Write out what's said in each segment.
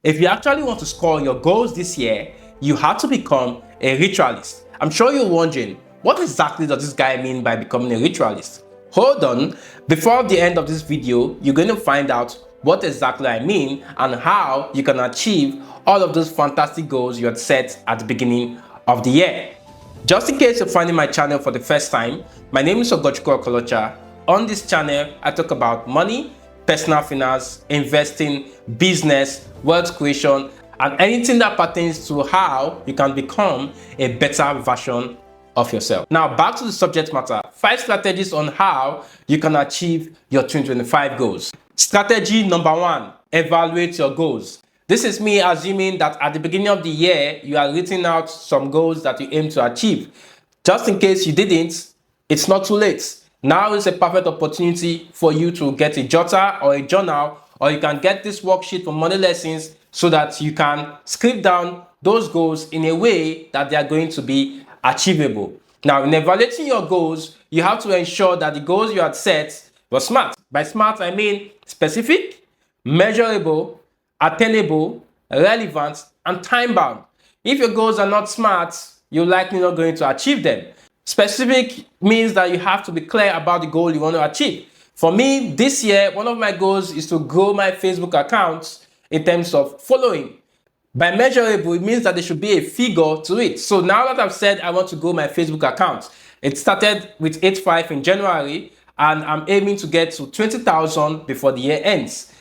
If you actually want to score your goals this year, you have to become a ritualist. I'm sure you're wondering, what exactly does this guy mean by becoming a ritualist? Hold on, before the end of this video, you're going to find out what exactly I mean and how you can achieve all of those fantastic goals you had set at the beginning of the year. Just in case you're finding my channel for the first time, my name is Ogochukwu Okolocha. On this channel, I talk about money, personal finance, investing, business, wealth creation, and anything that pertains to how you can become a better version of yourself. Now, back to the subject matter. 5 strategies on how you can achieve your 2025 goals. Strategy number 1, evaluate your goals. This is me assuming that at the beginning of the year, you are writing out some goals that you aim to achieve. Just in case you didn't, it's not too late. Now is a perfect opportunity for you to get a jotter or a journal, or you can get this worksheet from Money Lessons so that you can script down those goals in a way that they are going to be achievable. Now, in evaluating your goals, you have to ensure that the goals you had set were SMART. By SMART, I mean specific, measurable, attainable, relevant, and time-bound. If your goals are not SMART, you're likely not going to achieve them. Specific means that you have to be clear about the goal you want to achieve. For me, this year, one of my goals is to grow my Facebook account in terms of following. By measurable, it means that there should be a figure to it. So now that I've said I want to grow my Facebook account, it started with 85 in January, and I'm aiming to get to 20,000 before the year ends.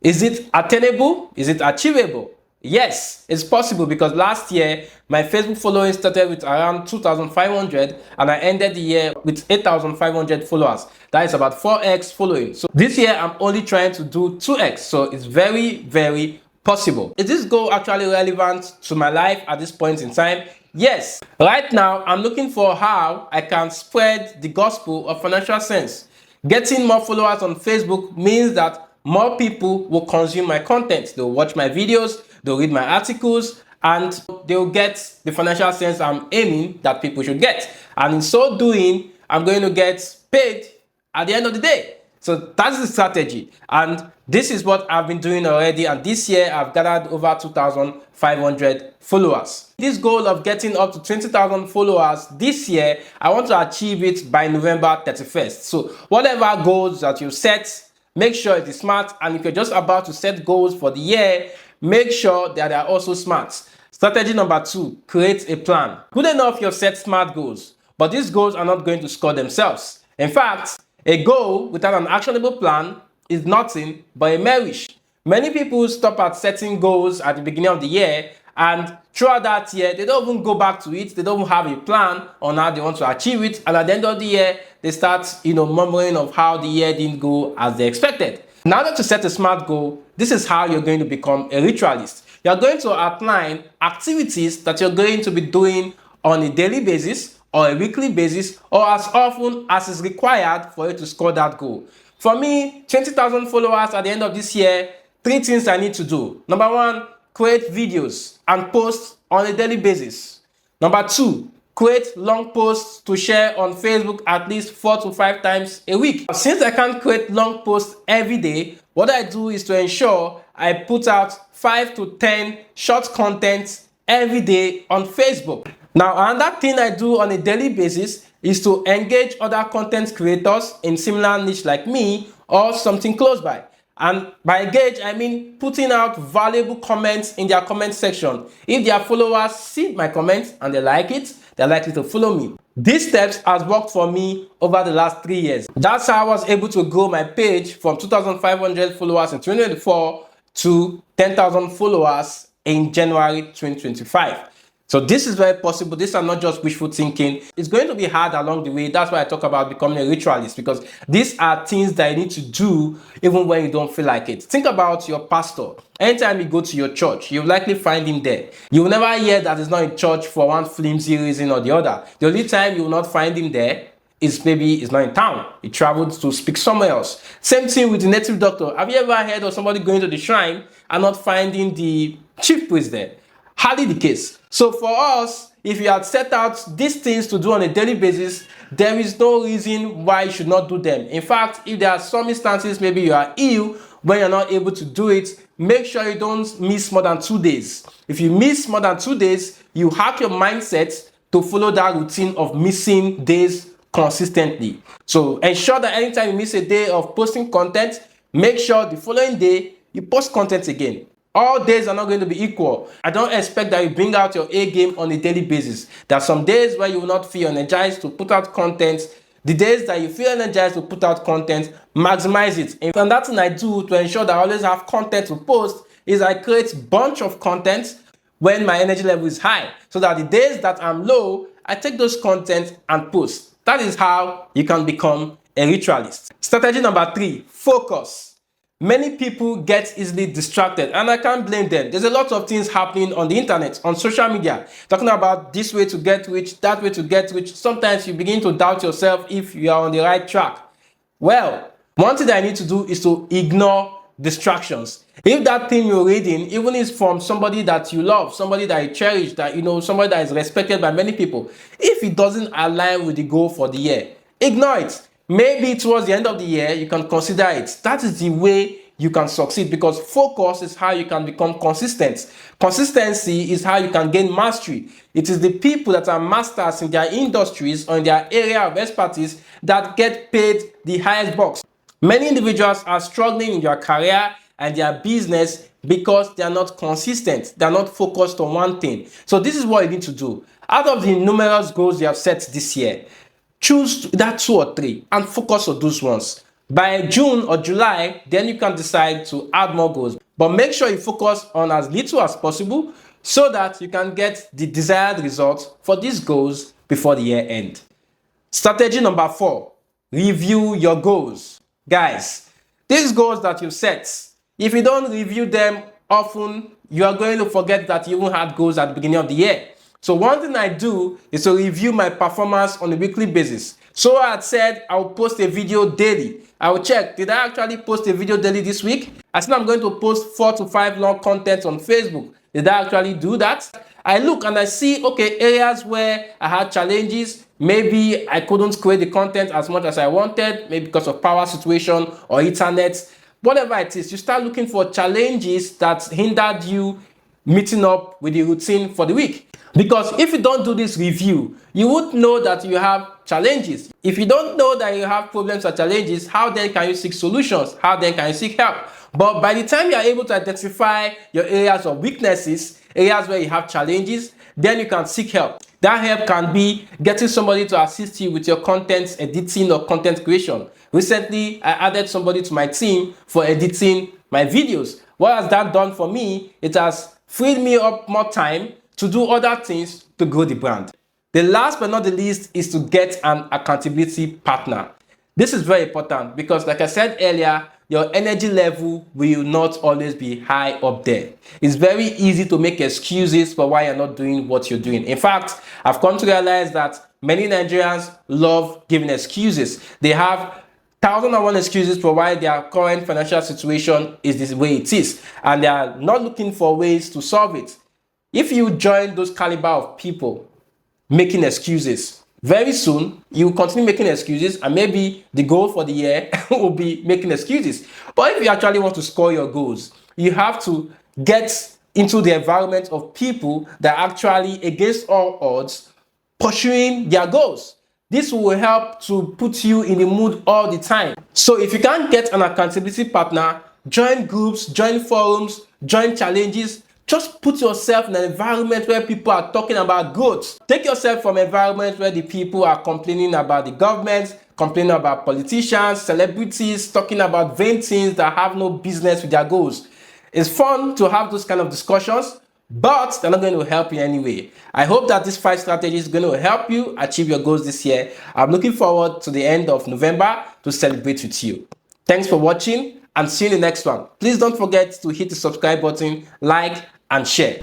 Is it attainable? Is it achievable? Yes, it's possible, because last year my Facebook following started with around 2,500 and I ended the year with 8,500 followers. That is about 4x following. So this year I'm only trying to do 2x. So it's very, very possible. Is this goal actually relevant to my life at this point in time? Yes. Right now I'm looking for how I can spread the gospel of financial sense. Getting more followers on Facebook means that more people will consume my content. They'll watch my videos, they'll read my articles, and they'll get the financial sense I'm aiming that people should get. And in so doing, I'm going to get paid at the end of the day. So that's the strategy. And this is what I've been doing already. And this year, I've gathered over 2,500 followers. This goal of getting up to 20,000 followers this year, I want to achieve it by November 31st. So whatever goals that you set, make sure it is SMART. And if you're just about to set goals for the year, make sure that they are also SMART. Strategy number 2, create a plan. Good enough you've set SMART goals, but these goals are not going to score themselves. In fact, a goal without an actionable plan is nothing but a mere wish. Many people stop at setting goals at the beginning of the year, and throughout that year, they don't even go back to it. They don't even have a plan on how they want to achieve it. And at the end of the year, they start, murmuring of how the year didn't go as they expected. Now that you set a SMART goal, this is how you're going to become a ritualist. You're going to outline activities that you're going to be doing on a daily basis or a weekly basis or as often as is required for you to score that goal. For me, 20,000 followers at the end of this year, 3 things I need to do. Number 1, create videos and post on a daily basis. Number 2, create long posts to share on Facebook at least 4 to 5 times a week. Since I can't create long posts every day, what I do is to ensure I put out 5 to 10 short contents every day on Facebook. Now, another thing I do on a daily basis is to engage other content creators in similar niche like me or something close by. And by engage, I mean putting out valuable comments in their comment section. If their followers see my comments and they like it, they're likely to follow me. These steps has worked for me over the last 3 years. That's how I was able to grow my page from 2,500 followers in 2024 to 10,000 followers in January 2025. So this is very possible. These are not just wishful thinking. It's going to be hard along the way. That's why I talk about becoming a ritualist, because these are things that you need to do even when you don't feel like it. Think about your pastor. Anytime you go to your church, you'll likely find him there. You will never hear that he's not in church for one flimsy reason or the other. The only time you will not find him there is maybe he's not in town. He traveled to speak somewhere else. Same thing with the native doctor. Have you ever heard of somebody going to the shrine and not finding the chief priest there? Hardly the case. So for us, if you had set out these things to do on a daily basis, there is no reason why you should not do them. In fact, if there are some instances, maybe you are ill when you're not able to do it, make sure you don't miss more than 2 days. If you miss more than 2 days, you hack your mindset to follow that routine of missing days consistently. So ensure that anytime you miss a day of posting content, make sure the following day you post content again. All days are not going to be equal. I don't expect that you bring out your A game on a daily basis. There are some days where you will not feel energized to put out content. The days that you feel energized to put out content, maximize it. And that thing I do to ensure that I always have content to post is I create a bunch of content when my energy level is high, so that the days that I'm low, I take those content and post. That is how you can become a ritualist. Strategy number 3, focus. Many people get easily distracted, and I can't blame them. There's a lot of things happening on the internet, on social media, talking about this way to get rich, that way to get rich. Sometimes you begin to doubt yourself if you are on the right track. Well, one thing that I need to do is to ignore distractions. If that thing you're reading, even is from somebody that you love, somebody that you cherish, that you know, somebody that is respected by many people, if it doesn't align with the goal for the year, ignore it. Maybe towards the end of the year, you can consider it. That is the way you can succeed, because focus is how you can become consistent. Consistency is how you can gain mastery. It is the people that are masters in their industries or in their area of expertise that get paid the highest bucks. Many individuals are struggling in their career and their business because they are not consistent. They are not focused on one thing. So this is what you need to do. Out of the numerous goals you have set this year, choose that 2 or 3 and focus on those ones. By June or July, then you can decide to add more goals. But make sure you focus on as little as possible so that you can get the desired result for these goals before the year end. Strategy number 4, review your goals. Guys, these goals that you set, if you don't review them often, you are going to forget that you even had goals at the beginning of the year. So one thing I do is to review my performance on a weekly basis. So I had said I will post a video daily. I will check, did I actually post a video daily this week? I said I'm going to post 4 to 5 long content on Facebook. Did I actually do that? I look and I see, okay, areas where I had challenges. Maybe I couldn't create the content as much as I wanted, maybe because of power situation or internet. Whatever it is, you start looking for challenges that hindered you meeting up with the routine for the week. Because if you don't do this review, you would know that you have challenges. If you don't know that you have problems or challenges, how then can you seek solutions? How then can you seek help? But by the time you are able to identify your areas of weaknesses, areas where you have challenges, then you can seek help. That help can be getting somebody to assist you with your content editing or content creation. Recently, I added somebody to my team for editing my videos. What has that done for me? It has freed me up more time to do other things to grow the brand. The last but not the least is to get an accountability partner. This is very important because, like I said earlier, your energy level will not always be high up there. It's very easy to make excuses for why you're not doing what you're doing. In fact, I've come to realize that many Nigerians love giving excuses. They have 1,001 excuses for why their current financial situation is this way it is, and they are not looking for ways to solve it. If you join those caliber of people making excuses, very soon you will continue making excuses, and maybe the goal for the year will be making excuses. But if you actually want to score your goals, you have to get into the environment of people that are actually, against all odds, pursuing their goals. This will help to put you in the mood all the time. So if you can't get an accountability partner, join groups, join forums, join challenges. Just put yourself in an environment where people are talking about growth. Take yourself from environments where the people are complaining about the government, complaining about politicians, celebrities, talking about vain things that have no business with their goals. It's fun to have those kind of discussions, but they're not going to help you anyway. I hope that this 5 strategies is going to help you achieve your goals this year. I'm looking forward to the end of November to celebrate with you. Thanks for watching and see you in the next one. Please don't forget to hit the subscribe button, like, and share.